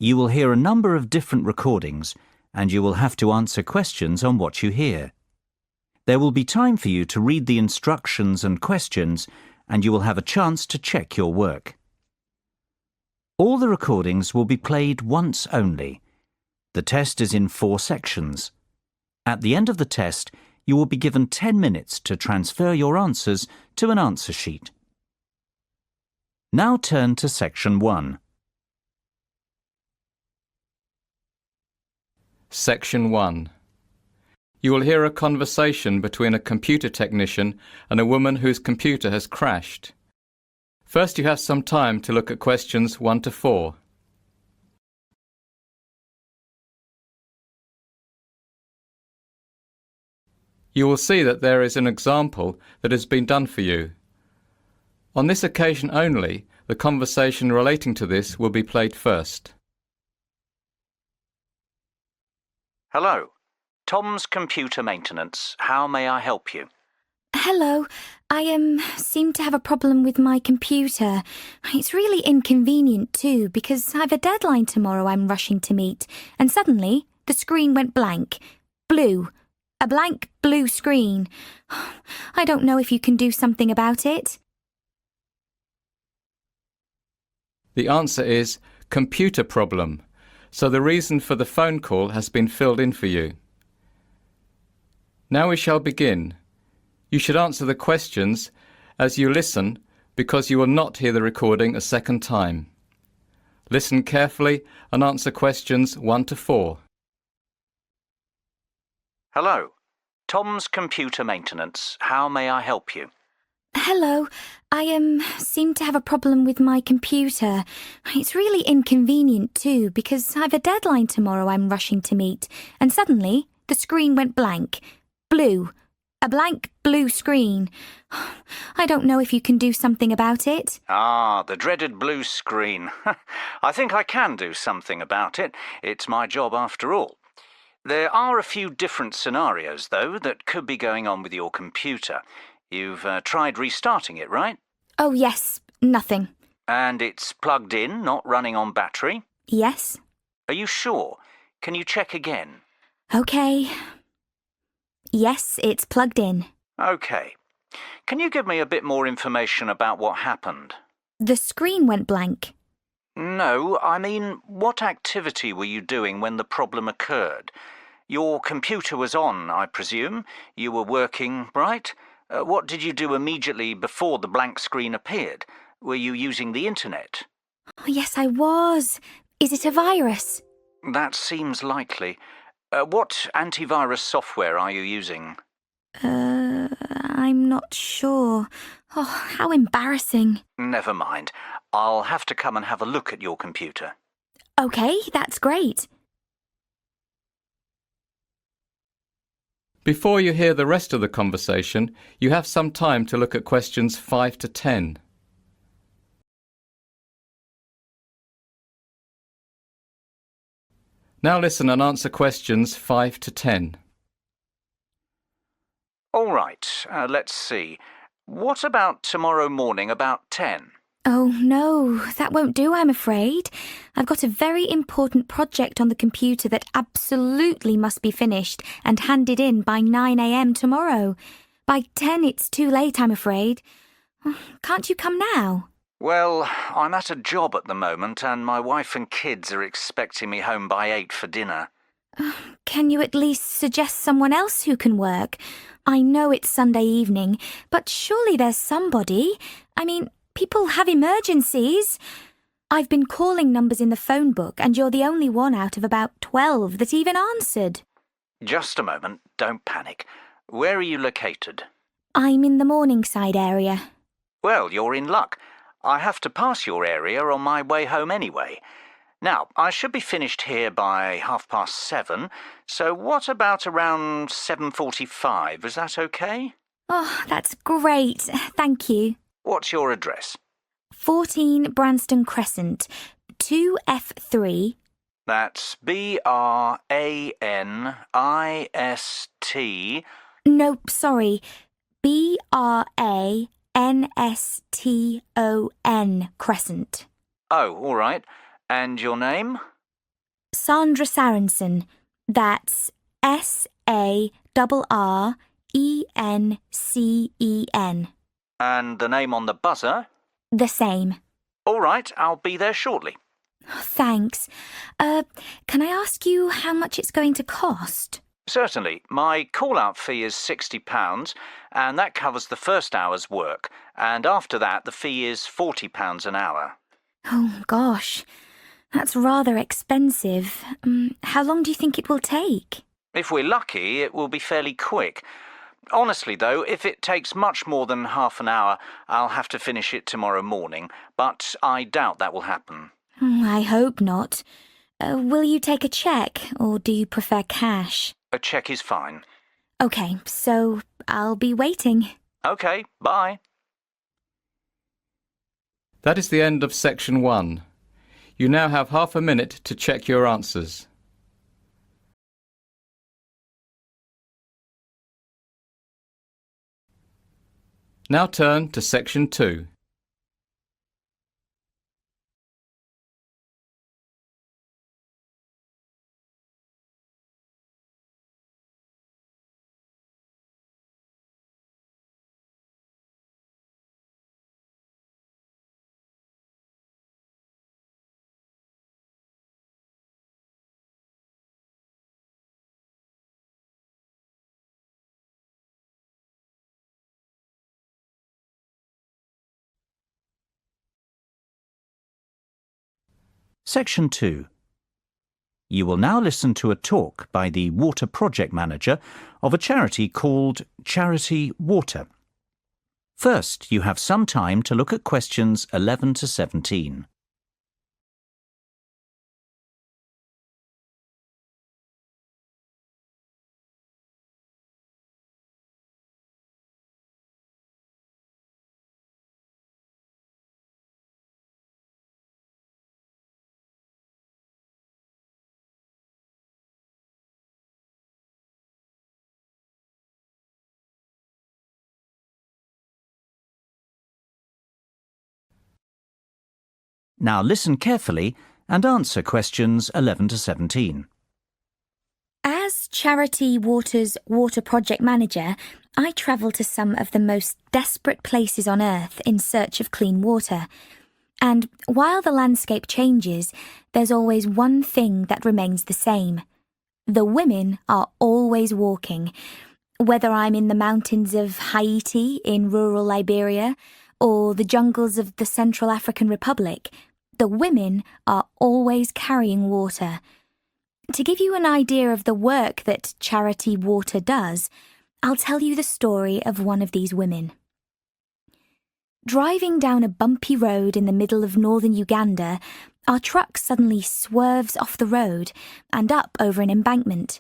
You will hear a number of different recordings, and you will have to answer questions on what you hear. There will be time for you to read the instructions and questions, and you will have a chance to check your work. All the recordings will be played once only. The test is in 4 sections. At the end of the test, you will be given 10 minutes to transfer your answers to an answer sheet. Now turn to Section 1. Section 1. You will hear a conversation between a computer technician and a woman whose computer has crashed. First, you have some time to look at questions 1 to 4. You will see that there is an example that has been done for you. On this occasion only, the conversation relating to this will be played first. Hello. Tom's Computer Maintenance. How may I help you? Hello. I seem to have a problem with my computer. It's really inconvenient too, because I've a deadline tomorrow I'm rushing to meet, and suddenly the screen went blank. Blue. A blank blue screen. I don't know if you can do something about it. The answer is computer problem, so the reason for the phone call has been filled in for you. Now we shall begin. You should answer the questions as you listen, because you will not hear the recording a second time. Listen carefully and answer questions 1 to 4. Hello. Tom's Computer Maintenance. How may I help you? Hello. I seem to have a problem with my computer. It's really inconvenient too, because I've a deadline tomorrow I'm rushing to meet, and suddenly the screen went blank. Blue. A blank blue screen. I don't know if you can do something about it. Ah, the dreaded blue screen. I think I can do something about it. It's my job after all. There are a few different scenarios, though, that could be going on with your computer. You've tried restarting it, right? Oh, yes. Nothing. And it's plugged in, not running on battery? Yes. Are you sure? Can you check again? Okay. Yes, it's plugged in. Okay. Can you give me a bit more information about what happened? The screen went blank. No, I mean, what activity were you doing when the problem occurred? Your computer was on, I presume. You were working, right? What did you do immediately before the blank screen appeared? Were you using the internet? Oh, yes, I was. Is it a virus? That seems likely. What antivirus software are you using? I'm not sure. Oh, how embarrassing. Never mind. I'll have to come and have a look at your computer. Okay, that's great. Before you hear the rest of the conversation, you have some time to look at questions 5 to 10. Now listen and answer questions 5 to 10. All right, let's see. What about tomorrow morning about 10? Oh, no, that won't do, I'm afraid. I've got a very important project on the computer that absolutely must be finished and handed in by 9 a.m. tomorrow. By 10, it's too late, I'm afraid. Can't you come now? Well, I'm at a job at the moment, and my wife and kids are expecting me home by 8 for dinner. Can you at least suggest someone else who can work? I know it's Sunday evening, but surely there's somebody. I mean, people have emergencies. I've been calling numbers in the phone book, and you're the only one out of about 12 that even answered. Just a moment, don't panic. Where are you located? I'm in the Morningside area. Well, you're in luck. I have to pass your area on my way home anyway. Now, I should be finished here by 7:30, so what about around 7:45? Is that okay? Oh, that's great. Thank you. What's your address? 14 Branston Crescent, 2F3. That's BRANIST. Nope, sorry. BRANSTON Crescent. Oh, all right. And your name? Sandra Sarensen. That's Sarrencen. And the name on the buzzer? The same. All right, I'll be there shortly. Thanks. Can I ask you how much it's going to cost? Certainly. My call-out fee is £60, and that covers the first hour's work, and after that the fee is £40 an hour. Oh, gosh. That's rather expensive. How long do you think it will take? If we're lucky, it will be fairly quick. Honestly, though, if it takes much more than half an hour, I'll have to finish it tomorrow morning, but I doubt that will happen. I hope not. Will you take a cheque, or do you prefer cash? A cheque is fine. OK, so I'll be waiting. OK, bye. That is the end of section 1. You now have half a minute to check your answers. Now turn to section 2. Section 2. You will now listen to a talk by the Water Project Manager of a charity called Charity Water. First, you have some time to look at questions 11 to 17. Now listen carefully and answer questions 11 to 17. As Charity Water's Water Project Manager, I travel to some of the most desperate places on Earth in search of clean water. And while the landscape changes, there's always one thing that remains the same. The women are always walking. Whether I'm in the mountains of Haiti in rural Liberia or the jungles of the Central African Republic, the women are always carrying water. To give you an idea of the work that Charity Water does, I'll tell you the story of one of these women. Driving down a bumpy road in the middle of northern Uganda, our truck suddenly swerves off the road and up over an embankment.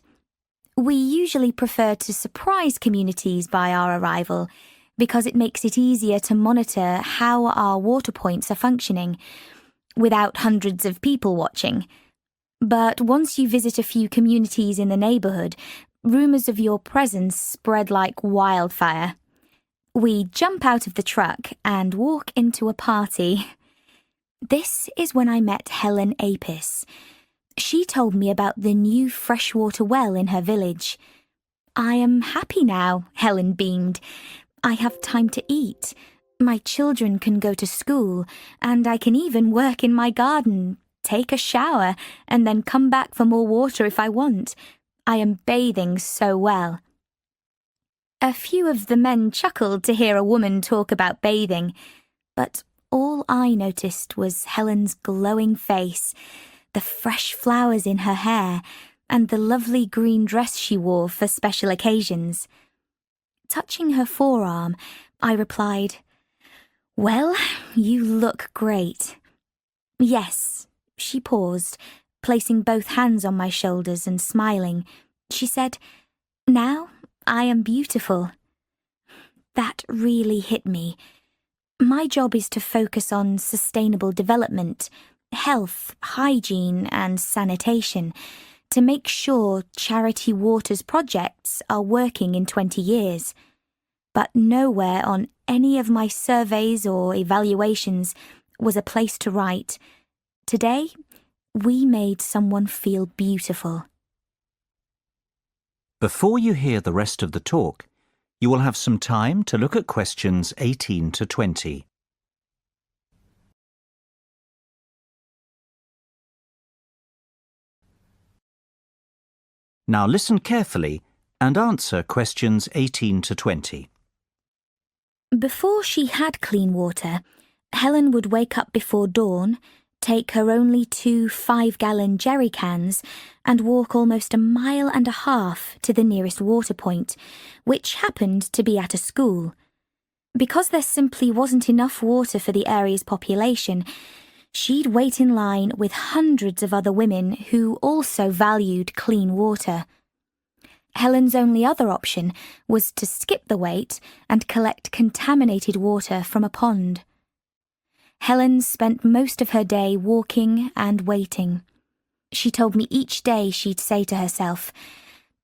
We usually prefer to surprise communities by our arrival because it makes it easier to monitor how our water points are functioning, without hundreds of people watching. But once you visit a few communities in the neighbourhood, rumours of your presence spread like wildfire. We jump out of the truck and walk into a party. This is when I met Helen Apis. She told me about the new freshwater well in her village. I am happy now, Helen beamed. I have time to eat. My children can go to school, and I can even work in my garden, take a shower, and then come back for more water if I want. I am bathing so well. A few of the men chuckled to hear a woman talk about bathing, but all I noticed was Helen's glowing face, the fresh flowers in her hair, and the lovely green dress she wore for special occasions. Touching her forearm, I replied, "Well, you look great." "Yes," she paused, placing both hands on my shoulders and smiling. She said, "Now I am beautiful." That really hit me. My job is to focus on sustainable development, health, hygiene, and sanitation to make sure Charity Water's projects are working in 20 years. But nowhere on any of my surveys or evaluations was a place to write, "Today, We made someone feel beautiful. Before you hear the rest of the talk, you will have some time to look at questions 18 to 20. Now listen carefully and answer questions 18 to 20. Before she had clean water, Helen would wake up before dawn, take her only 2 5-gallon jerry cans and walk almost 1.5 miles to the nearest water point, which happened to be at a school. Because there simply wasn't enough water for the area's population, she'd wait in line with hundreds of other women who also valued clean water. Helen's only other option was to skip the wait and collect contaminated water from a pond. Helen spent most of her day walking and waiting. She told me each day she'd say to herself,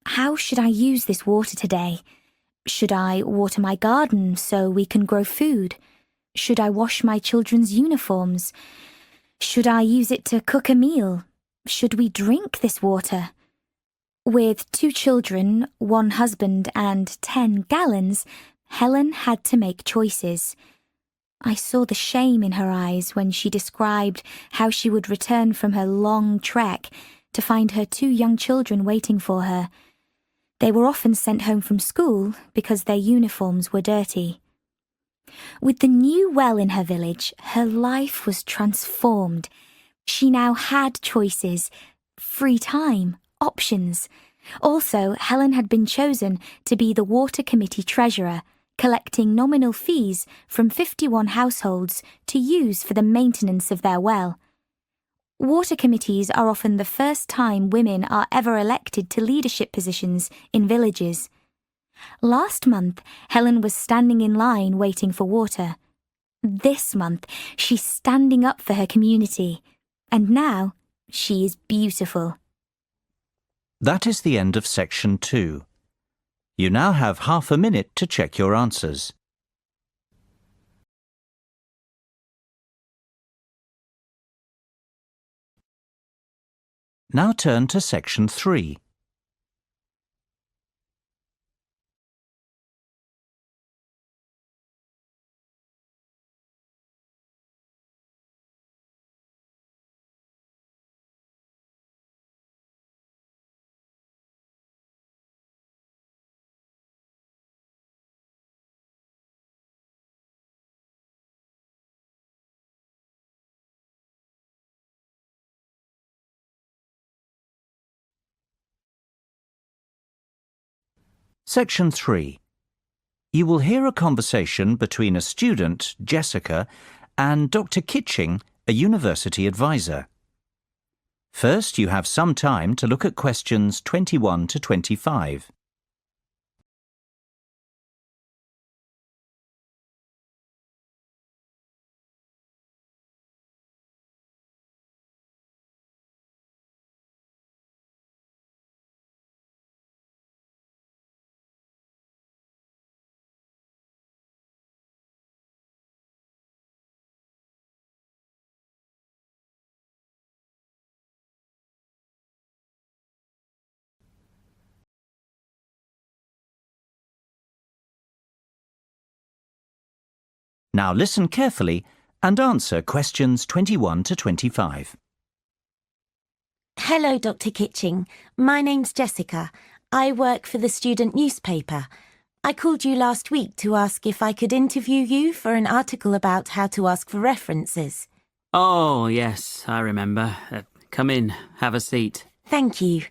"How should I use this water today? Should I water my garden so we can grow food? Should I wash my children's uniforms? Should I use it to cook a meal? Should we drink this water?" With 2 children, 1 husband, and 10 gallons, Helen had to make choices. I saw the shame in her eyes when she described how she would return from her long trek to find her 2 young children waiting for her. They were often sent home from school because their uniforms were dirty. With the new well in her village, her life was transformed. She now had choices, free time, options. Also, Helen had been chosen to be the water committee treasurer, collecting nominal fees from 51 households to use for the maintenance of their well. Water committees are often the first time women are ever elected to leadership positions in villages. Last month, Helen was standing in line waiting for water. This month, she's standing up for her community. And now, she is beautiful. That is the end of section 2. You now have half a minute to check your answers. Now turn to section 3. Section 3. You will hear a conversation between a student, Jessica, and Dr. Kitching, a university advisor. First, you have some time to look at questions 21 to 25. Now listen carefully and answer questions 21 to 25. Hello, Dr. Kitching. My name's Jessica. I work for the student newspaper. I called you last week to ask if I could interview you for an article about how to ask for references. Oh, yes, I remember. Come in, have a seat. Thank you.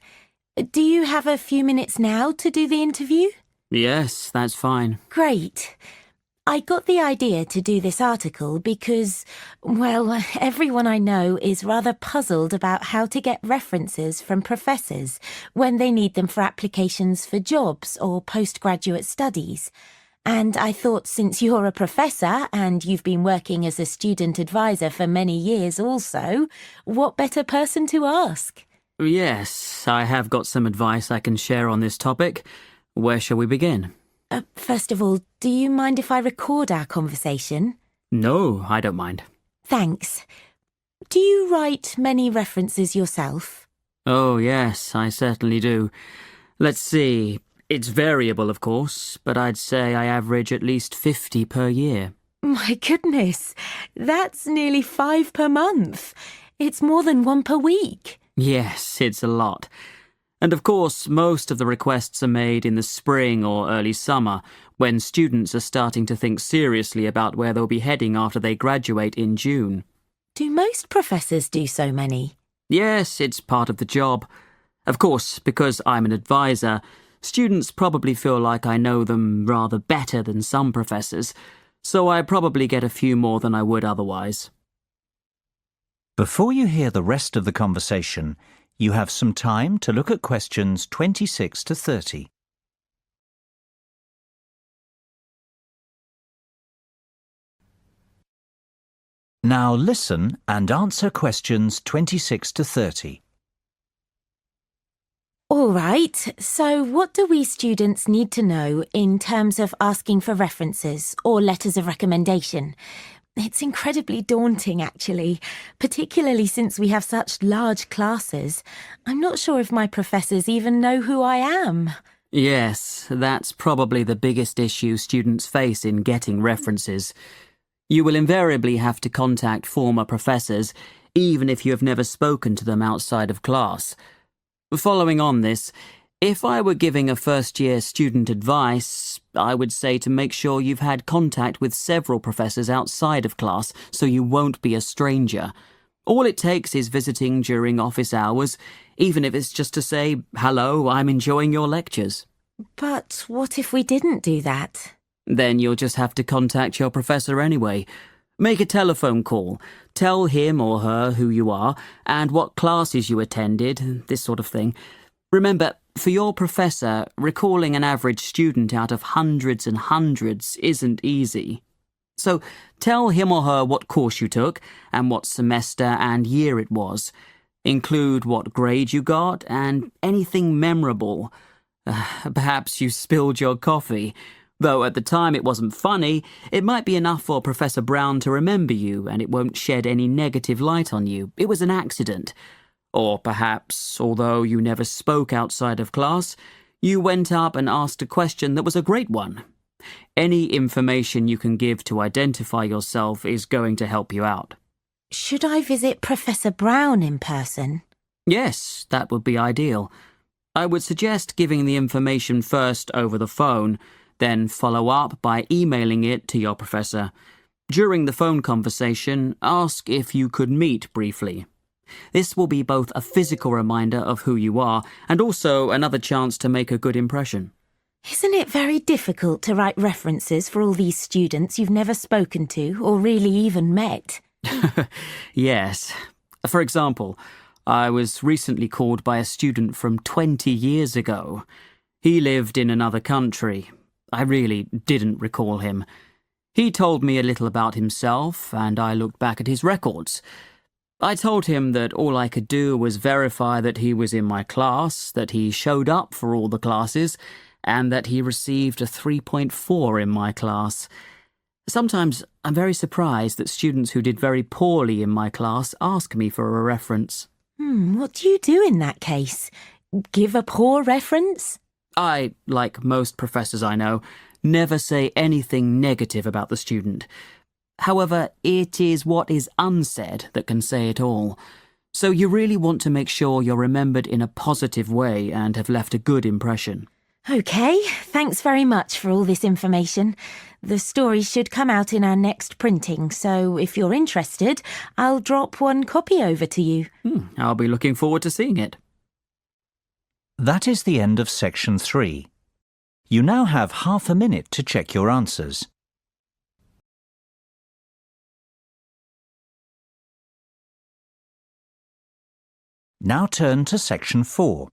Do you have a few minutes now to do the interview? Yes, that's fine. Great. I got the idea to do this article because, well, everyone I know is rather puzzled about how to get references from professors when they need them for applications for jobs or postgraduate studies. And I thought since you're a professor and you've been working as a student advisor for many years also, what better person to ask? Yes, I have got some advice I can share on this topic. Where shall we begin? First of all, do you mind if I record our conversation? No, I don't mind. Thanks. Do you write many references yourself? Oh, yes, I certainly do. Let's see. It's variable, of course, but I'd say I average at least 50 per year. My goodness, that's nearly 5 per month. It's more than 1 per week. Yes, it's a lot. And of course, most of the requests are made in the spring or early summer, when students are starting to think seriously about where they'll be heading after they graduate in June. Do most professors do so many? Yes, it's part of the job. Of course, because I'm an advisor, students probably feel like I know them rather better than some professors, so I probably get a few more than I would otherwise. Before you hear the rest of the conversation, you have some time to look at questions 26 to 30. Now listen and answer questions 26 to 30. All right, so what do we students need to know in terms of asking for references or letters of recommendation? It's incredibly daunting, actually, particularly since we have such large classes. I'm not sure if my professors even know who I am. Yes, that's probably the biggest issue students face in getting references. You will invariably have to contact former professors, even if you have never spoken to them outside of class. Following on this, if I were giving a first-year student advice, I would say to make sure you've had contact with several professors outside of class so you won't be a stranger. All it takes is visiting during office hours, even if it's just to say, "Hello, I'm enjoying your lectures." But what if we didn't do that? Then you'll just have to contact your professor anyway. Make a telephone call. Tell him or her who you are and what classes you attended, this sort of thing. Remember, for your professor, recalling an average student out of hundreds and hundreds isn't easy. So tell him or her what course you took and what semester and year it was. Include what grade you got and anything memorable. Perhaps you spilled your coffee. Though at the time it wasn't funny, it might be enough for Professor Brown to remember you and it won't shed any negative light on you. It was an accident. Or perhaps, although you never spoke outside of class, you went up and asked a question that was a great one. Any information you can give to identify yourself is going to help you out. Should I visit Professor Brown in person? Yes, that would be ideal. I would suggest giving the information first over the phone, then follow up by emailing it to your professor. During the phone conversation, ask if you could meet briefly. This will be both a physical reminder of who you are and also another chance to make a good impression. Isn't it very difficult to write references for all these students you've never spoken to or really even met? Yes. For example, I was recently called by a student from 20 years ago. He lived in another country. I really didn't recall him. He told me a little about himself, and I looked back at his records. I told him that all I could do was verify that he was in my class, that he showed up for all the classes, and that he received a 3.4 in my class. Sometimes I'm very surprised that students who did very poorly in my class ask me for a reference. What do you do in that case? Give a poor reference? I, like most professors I know, never say anything negative about the student. However, it is what is unsaid that can say it all. So you really want to make sure you're remembered in a positive way and have left a good impression. OK, thanks very much for all this information. The story should come out in our next printing, so if you're interested, I'll drop one copy over to you. I'll be looking forward to seeing it. That is the end of section 3. You now have half a minute to check your answers. Now turn to section 4.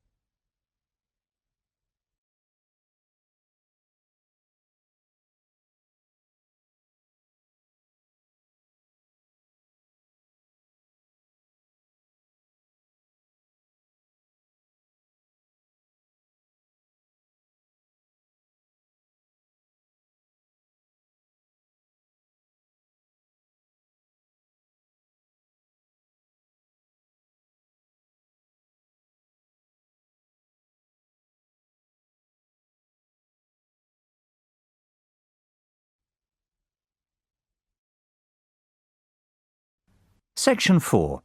Section 4.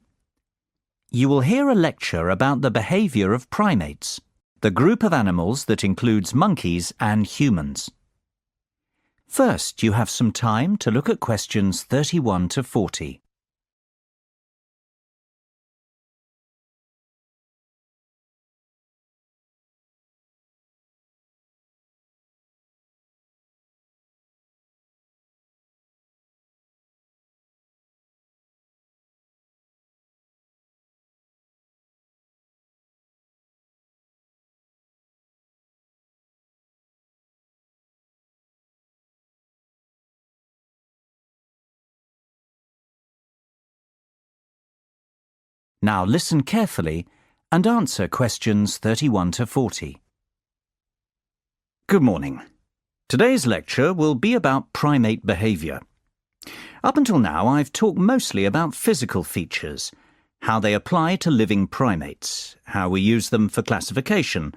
You will hear a lecture about the behaviour of primates, the group of animals that includes monkeys and humans. First, you have some time to look at questions 31 to 40. Now listen carefully and answer questions 31 to 40. Good morning. Today's lecture will be about primate behaviour. Up until now, I've talked mostly about physical features, how they apply to living primates, how we use them for classification,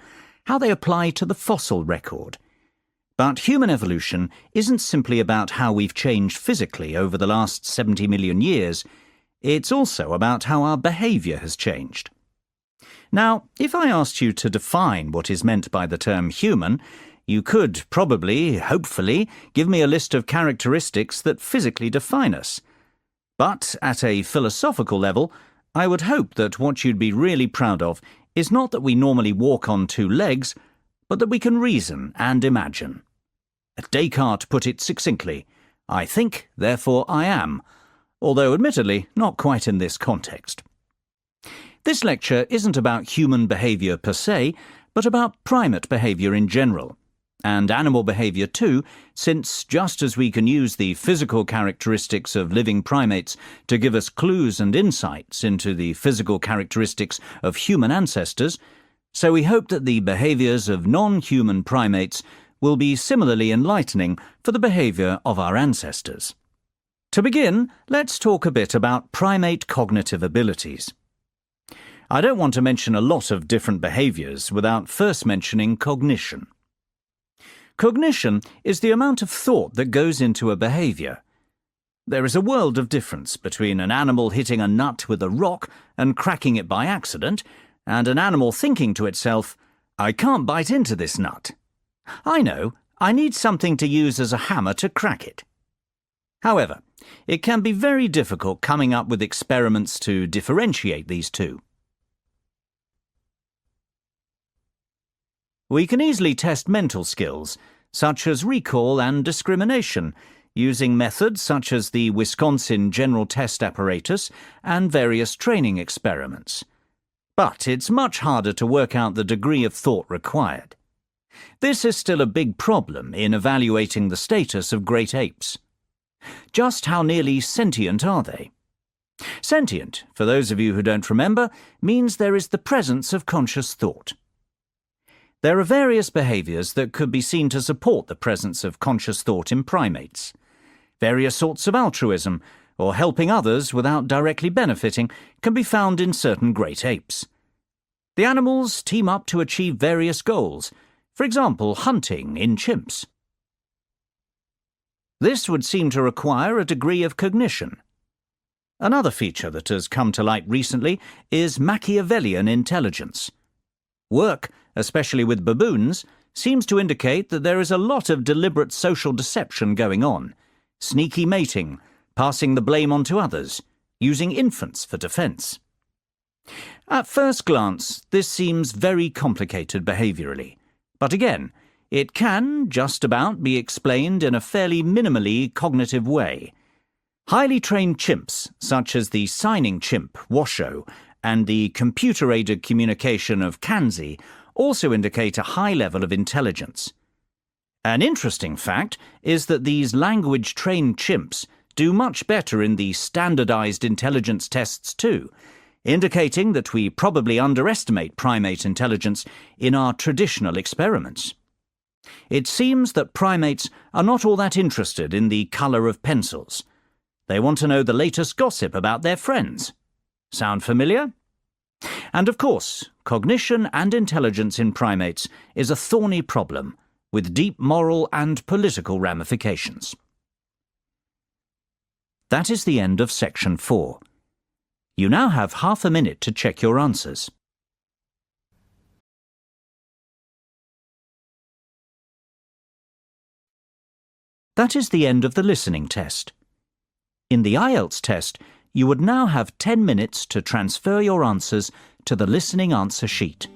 how they apply to the fossil record. But human evolution isn't simply about how we've changed physically over the last 70 million years. It's also about how our behaviour has changed. Now, if I asked you to define what is meant by the term human, you could probably, hopefully, give me a list of characteristics that physically define us. But at a philosophical level, I would hope that what you'd be really proud of is not that we normally walk on two legs, but that we can reason and imagine. Descartes put it succinctly, "I think, therefore I am," although admittedly not quite in this context. This lecture isn't about human behaviour per se, but about primate behaviour in general, and animal behaviour too, since just as we can use the physical characteristics of living primates to give us clues and insights into the physical characteristics of human ancestors, so we hope that the behaviours of non-human primates will be similarly enlightening for the behaviour of our ancestors. To begin, let's talk a bit about primate cognitive abilities. I don't want to mention a lot of different behaviours without first mentioning cognition. Cognition is the amount of thought that goes into a behaviour. There is a world of difference between an animal hitting a nut with a rock and cracking it by accident, and an animal thinking to itself, "I can't bite into this nut. I know, I need something to use as a hammer to crack it." However, it can be very difficult coming up with experiments to differentiate these two. We can easily test mental skills, such as recall and discrimination, using methods such as the Wisconsin General Test Apparatus and various training experiments. But it's much harder to work out the degree of thought required. This is still a big problem in evaluating the status of great apes. Just how nearly sentient are they? Sentient, for those of you who don't remember, means there is the presence of conscious thought. There are various behaviours that could be seen to support the presence of conscious thought in primates. Various sorts of altruism, or helping others without directly benefiting, can be found in certain great apes. The animals team up to achieve various goals, for example, hunting in chimps. This would seem to require a degree of cognition. Another feature that has come to light recently is Machiavellian intelligence. Work, especially with baboons, seems to indicate that there is a lot of deliberate social deception going on, sneaky mating, passing the blame on to others, using infants for defence. At first glance, this seems very complicated behaviourally, but again, it can just about be explained in a fairly minimally cognitive way. Highly trained chimps, such as the signing chimp, Washoe, and the computer-aided communication of Kanzi, also indicate a high level of intelligence. An interesting fact is that these language-trained chimps do much better in the standardized intelligence tests too, indicating that we probably underestimate primate intelligence in our traditional experiments. It seems that primates are not all that interested in the colour of pencils. They want to know the latest gossip about their friends. Sound familiar? And of course, cognition and intelligence in primates is a thorny problem, with deep moral and political ramifications. That is the end of Section 4. You now have half a minute to check your answers. That is the end of the listening test. In the IELTS test, you would now have 10 minutes to transfer your answers to the listening answer sheet.